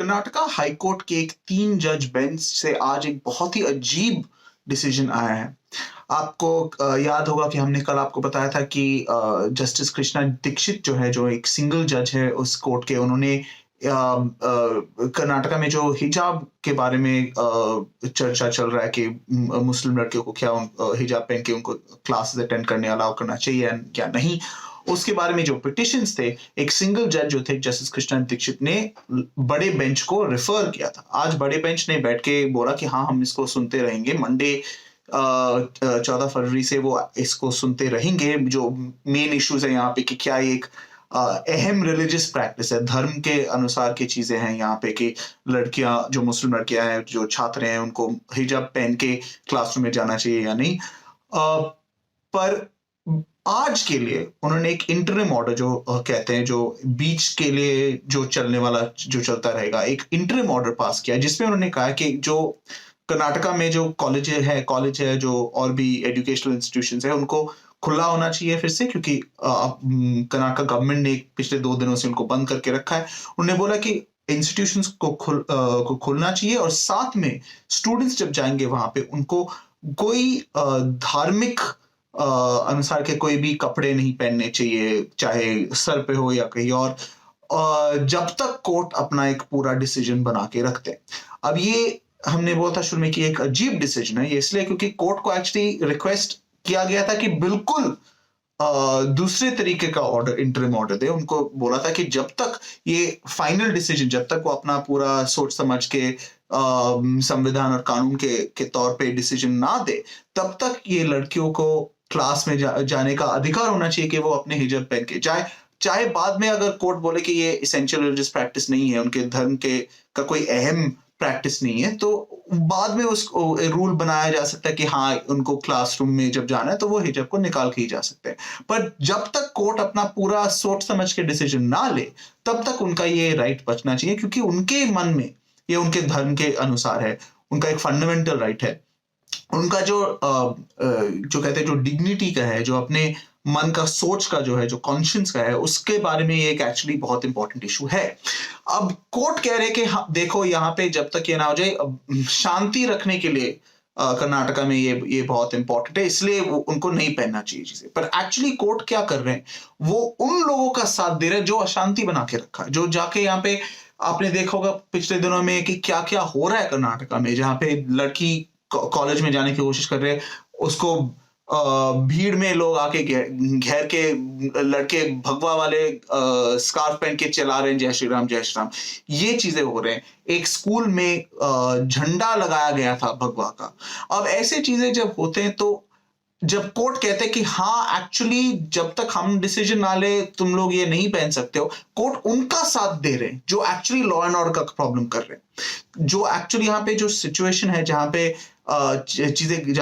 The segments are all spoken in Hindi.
कर्नाटका हाई कोर्ट के एक 3 जज बेंच से आज एक बहुत ही अजीब डिसीजन आया है। आपको याद होगा कि हमने कल आपको बताया था कि जस्टिस कृष्णा दीक्षित जो है, जो एक सिंगल जज है उस कोर्ट के, उन्होंने कर्नाटका में जो हिजाब के बारे में चर्चा चल रहा है कि मुस्लिम लड़कियों को क्या हिजाब पहन के उनको क्लासेस अटेंड करने अलाउ करना चाहिए या नहीं, उसके बारे में जो पिटिशंस थे, एक सिंगल जज जो थे जस्टिस कृष्णा दीक्षित ने बड़े बेंच को रेफर किया था। आज बड़े बेंच ने बैठ के बोला कि हाँ, हम इसको सुनते रहेंगे। मंडे 14 फरवरी से वो इसको सुनते रहेंगे। जो मेन इश्यूज है यहाँ पे कि क्या एक अहम रिलीजियस प्रैक्टिस है, धर्म के अनुसार की चीजें हैं यहाँ पे कि लड़कियां, जो मुस्लिम लड़कियां हैं, जो छात्र हैं, उनको हिजाब पहन के क्लासरूम में जाना चाहिए या नहीं। पर आज के लिए उन्होंने एक इंटरिम ऑर्डर, जो कहते हैं, जो बीच के लिए जो चलने वाला, जो चलता रहेगा, एक इंटरिम ऑर्डर पास किया, जिसमें उन्होंने कहा कि जो कर्नाटका में जो कॉलेज है, जो और भी एजुकेशनल इंस्टीट्यूशंस है, उनको खुला होना चाहिए फिर से, क्योंकि कर्नाटका गवर्नमेंट ने पिछले 2 दिनों से उनको बंद करके रखा है। उन्होंने बोला कि इंस्टीट्यूशंस को खुलना चाहिए, और साथ में स्टूडेंट्स जब जाएंगे वहां पे, उनको कोई धार्मिक अनुसार के कोई भी कपड़े नहीं पहनने चाहिए, चाहे सर पे हो या कहीं और, जब तक कोर्ट अपना एक पूरा डिसीजन बना के रखते हैं। अब ये हमने बोला था शुरू में कि एक अजीब डिसीजन है ये, इसलिए क्योंकि कोर्ट को एक्चुअली रिक्वेस्ट किया गया था कि बिल्कुल दूसरे तरीके का ऑर्डर, इंटरिम ऑर्डर दे। उनको बोला था कि जब तक ये फाइनल डिसीजन, जब तक वो अपना पूरा सोच समझ के संविधान और कानून के तौर पे डिसीजन ना दे, तब तक ये लड़कियों को क्लास में जाने का अधिकार होना चाहिए कि वो अपने हिजाब पहन के जाए। चाहे बाद में अगर कोर्ट बोले कि ये एसेंशियल रिलीजियस प्रैक्टिस नहीं है, उनके धर्म का कोई अहम प्रैक्टिस नहीं है, तो बाद में उसको रूल बनाया जा सकता है कि हाँ, उनको क्लासरूम में जब जाना है तो वो हिजाब को निकाल के ही जा सकते हैं। पर जब तक कोर्ट अपना पूरा सोच समझ के डिसीजन ना ले, तब तक उनका ये राइट बचना चाहिए, क्योंकि उनके मन में ये उनके धर्म के अनुसार है, उनका एक फंडामेंटल राइट है। उनका जो कहते हैं, जो डिग्निटी का है, जो अपने मन का, सोच का जो है, जो कॉन्शियंस का है, उसके बारे में ये एक एक्चुअली बहुत इंपॉर्टेंट इशू है। अब कोर्ट कह रहे कि हाँ, देखो यहाँ पे जब तक ये ना हो जाए, शांति रखने के लिए कर्नाटका में ये बहुत इंपॉर्टेंट है, इसलिए उनको नहीं पहनना चाहिए चीजें। पर एक्चुअली कोर्ट क्या कर रहे हैं, वो उन लोगों का साथ दे रहे हैं जो अशांति बना के रखा है, जो जाके यहाँ पे, आपने देखा होगा पिछले दिनों में कि क्या क्या हो रहा है कर्नाटका में, जहाँ पे लड़की कॉलेज में जाने की कोशिश कर रहे हैं, उसको भीड़ में लोग आके घेर के, लड़के भगवा वाले स्कार्फ पहन के चला रहे हैं, जय श्री राम जय श्री राम, ये चीजें हो रहे हैं। एक स्कूल में झंडा लगाया गया था भगवा का। अब ऐसे चीजें जब होते हैं, तो जब कोर्ट कहते हैं कि हाँ, एक्चुअली जब तक हम डिसीजन ना ले तुम लोग ये नहीं पहन सकते हो, कोर्ट उनका साथ दे रहे हैं जो एक्चुअली लॉ एंड ऑर्डर का प्रॉब्लम कर रहे हैं, जो एक्चुअली यहाँ पे जो सिचुएशन है, जहाँ पे चीजें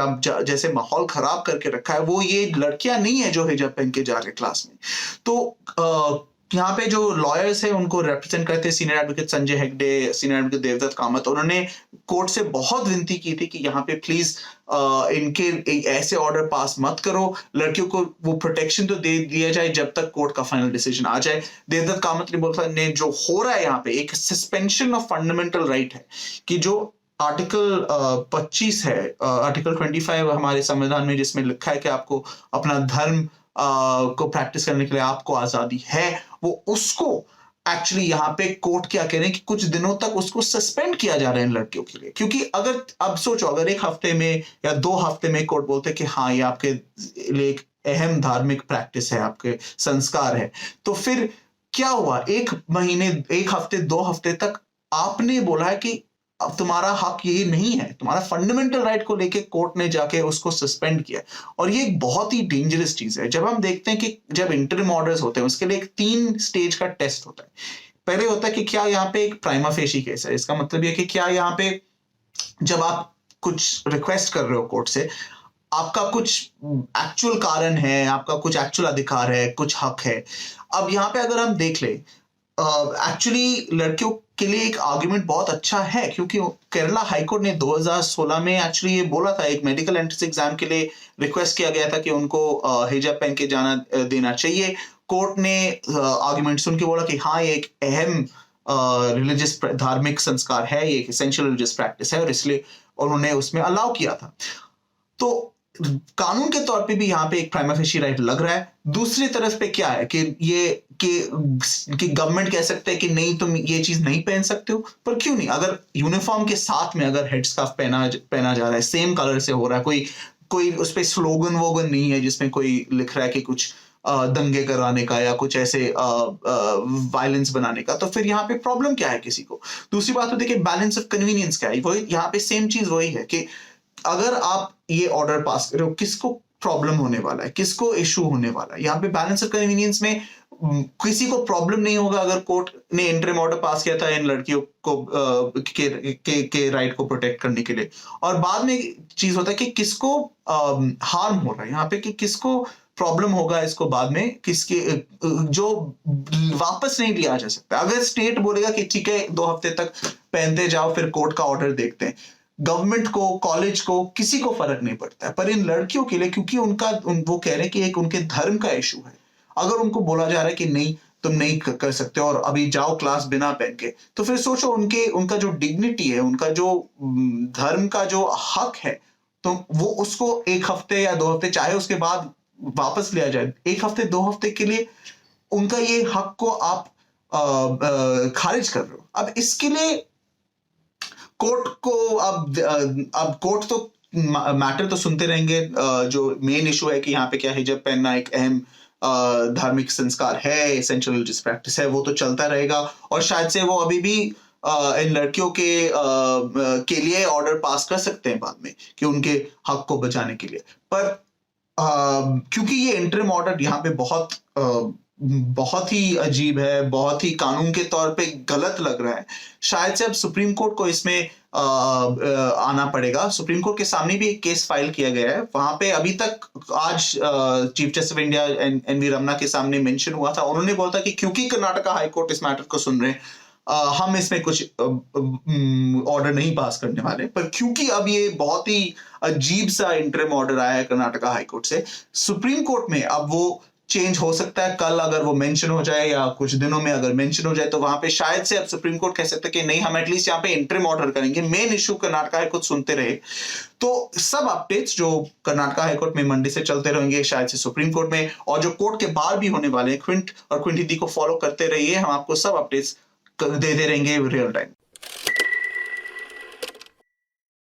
जैसे माहौल खराब करके रखा है, वो ये लड़कियां नहीं है जो हिजाब पहन के जा रहे क्लास में। तो यहाँ पे जो लॉयर्स हैं, उनको रिप्रेजेंट करते senior advocate Sanjay Hegde, senior advocate Devdutt Kamat, उन्होंने कोर्ट से बहुत विनती की थी कि यहाँ पे प्लीज इनके ऐसे ऑर्डर पास मत करो, लड़कियों को वो प्रोटेक्शन तो दे दिया जाए जब तक कोर्ट का फाइनल डिसीजन आ जाए। देवदत्त कामत ने बोला, ने जो हो रहा है यहाँ पे एक सस्पेंशन ऑफ फंडामेंटल राइट है, कि जो आर्टिकल 25 है, आर्टिकल 25 हमारे संविधान में, जिसमें लिखा है कि आपको अपना धर्म को प्रैक्टिस करने के लिए आपको आजादी है, वो उसको एक्चुअली यहाँ पे कोर्ट क्या कह रहे हैं कि कुछ दिनों तक उसको सस्पेंड किया जा रहा है इन लड़कियों के लिए। क्योंकि अगर अब सोचो, अगर 1 हफ्ते में या 2 हफ्ते में कोर्ट बोलते कि हाँ, ये आपके लिए एक अहम धार्मिक प्रैक्टिस है, आपके संस्कार है, तो फिर क्या हुआ? 1 महीने, 1 हफ्ते, 2 हफ्ते तक आपने बोला है कि अब तुम्हारा हक ये नहीं है, तुम्हारा फंडामेंटल राइट को लेके कोर्ट ने जाके उसको सस्पेंड किया। और ये एक बहुत ही डेंजरस चीज है। जब हम देखते हैं कि जब इंटरिम ऑर्डर्स होते हैं, उसके लिए एक 3 स्टेज का टेस्ट होता है। पहले होता है कि क्या यहाँ पे एक प्राइमा फेशी केस है, इसका मतलब ये कि क्या यहाँ पे जब आप कुछ रिक्वेस्ट कर रहे हो कोर्ट से, आपका कुछ एक्चुअल कारण है, आपका कुछ एक्चुअल अधिकार है, कुछ हक है। अब यहाँ पे अगर हम देख ले, एक्चुअली लड़कियों के लिए एक आर्गुमेंट बहुत अच्छा है, क्योंकि केरला हाईकोर्ट ने 2016 में एक्चुअली ये बोला था, एक मेडिकल एंट्रेंस एग्जाम के लिए रिक्वेस्ट किया गया था कि उनको हिजाब पहन के जाना देना चाहिए। कोर्ट ने आर्गुमेंट सुन के बोला कि हाँ, ये एक अहम रिलीजियस धार्मिक संस्कार है, ये एक एसेंशियल रिलीजियस प्रैक्टिस है और इसलिए उन्होंने उसमें अलाउ किया था। तो कानून के तौर पे भी यहाँ पे एक प्राइमा फेशी राइट लग रहा है। दूसरी तरफ पे क्या है कि ये कि गवर्नमेंट कह सकते हैं कि नहीं तुम ये चीज नहीं पहन सकते हो, पर क्यों नहीं? अगर यूनिफॉर्म के साथ में अगर हेड स्कार्फ पहना जा रहा है, सेम कलर से हो रहा है, कोई उस पे स्लोगन वोगन नहीं है जिसमें कोई लिख रहा है कि कुछ दंगे कराने का या कुछ ऐसे वायलेंस बनाने का, तो फिर यहाँ पे प्रॉब्लम क्या है किसी को? दूसरी बात तो देखिए बैलेंस ऑफ कन्वीनियंस क्या है, वही यहाँ पे सेम चीज वही है कि अगर आप ये ऑर्डर पास करो, किसको प्रॉब्लम होने वाला है, किसको इशू होने वाला है? यहाँ पे बैलेंस ऑफ कन्वीनियंस में किसी को प्रॉब्लम नहीं होगा अगर कोर्ट ने इंटरिम ऑर्डर पास किया था इन लड़कियों को के राइट को प्रोटेक्ट करने के लिए, और बाद में चीज होता है कि किसको हार्म हो रहा है यहाँ पे, कि किसको प्रॉब्लम होगा इसको बाद में, किसके जो वापस नहीं लिया जा सकता। अगर स्टेट बोलेगा कि ठीक है 2 हफ्ते तक पहनते जाओ, फिर कोर्ट का ऑर्डर देखते हैं, गवर्नमेंट को, कॉलेज को, किसी को फर्क नहीं पड़ता है। पर इन लड़कियों के लिए, क्योंकि वो कह रहे हैं कि एक उनके धर्म का इशू है, अगर उनको बोला जा रहा है कि नहीं तुम नहीं कर सकते और अभी जाओ क्लास बिना पहन के, तो फिर सोचो उनका जो डिग्निटी है, उनका जो धर्म का जो हक है, तो वो उसको 1 हफ्ते या 2 हफ्ते, चाहे उसके बाद वापस लिया जाए, 1 हफ्ते 2 हफ्ते के लिए उनका ये हक को आप खारिज कर रहे हो। अब इसके लिए कोर्ट को अब कोर्ट तो मैटर तो सुनते रहेंगे। जो मेन इशू है कि यहाँ पे क्या हिजाब पहनना एक अहम धार्मिक संस्कार है, एसेंशियल रिलीजियस प्रैक्टिस है, वो तो चलता रहेगा और शायद से वो अभी भी इन लड़कियों के लिए ऑर्डर पास कर सकते हैं बाद में कि उनके हक को बचाने के लिए। पर क्योंकि ये इंटरिम ऑर्डर यहाँ पे बहुत ही अजीब है, बहुत ही कानून के तौर पे गलत लग रहा है, शायद से अब सुप्रीम कोर्ट को इसमें आना पड़ेगा। सुप्रीम कोर्ट के सामने भी एक केस फाइल किया गया है, वहां पे अभी तक आज chief justice of India N V. Ramana के सामने मेंशन हुआ था, उन्होंने बोला था कि क्योंकि कर्नाटका हाई कोर्ट इस मैटर को सुन रहे हैं, हम इसमें कुछ ऑर्डर नहीं पास करने वाले। पर क्योंकि अब ये बहुत ही अजीब सा इंटरिम ऑर्डर आया है कर्नाटका हाई कोर्ट से, सुप्रीम कोर्ट में अब वो चेंज हो सकता है। कल अगर वो मेंशन हो जाए या कुछ दिनों में अगर मेंशन हो जाए, तो वहां पे शायद से अब सुप्रीम कोर्ट कह सकते हैं कि नहीं, हम एटलीस्ट यहाँ पे इंटरिम ऑर्डर करेंगे, मेन इशू कर्नाटका हाईकोर्ट सुनते रहे। तो सब अपडेट्स जो कर्नाटका हाईकोर्ट में मंडे से चलते रहेंगे, शायद से सुप्रीम कोर्ट में, और जो कोर्ट के बाहर भी होने वाले हैं, क्विंट और क्विंटी दी को फॉलो करते रहिए, हम आपको सब अपडेट्स देते रहेंगे रियल टाइम।